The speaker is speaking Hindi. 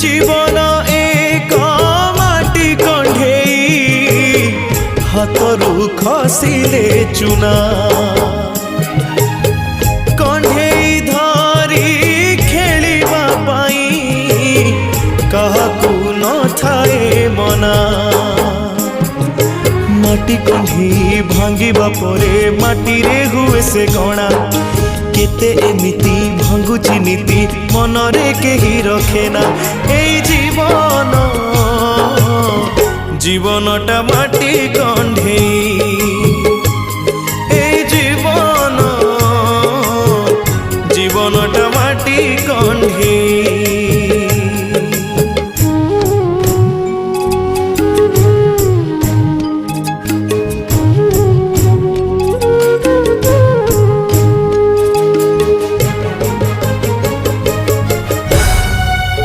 जीवन एक माटी कंढेई हाथरू खसिले चुना कंढेई धरी खेलिबा पाई काहाकू न थाए मना माटी कंढी भांगिबा परे माटी रे हुए से गणा केते एमिति भांगुची नीति मनरे केही रखेना एई जीवन जीवनटा माटी कंढेई।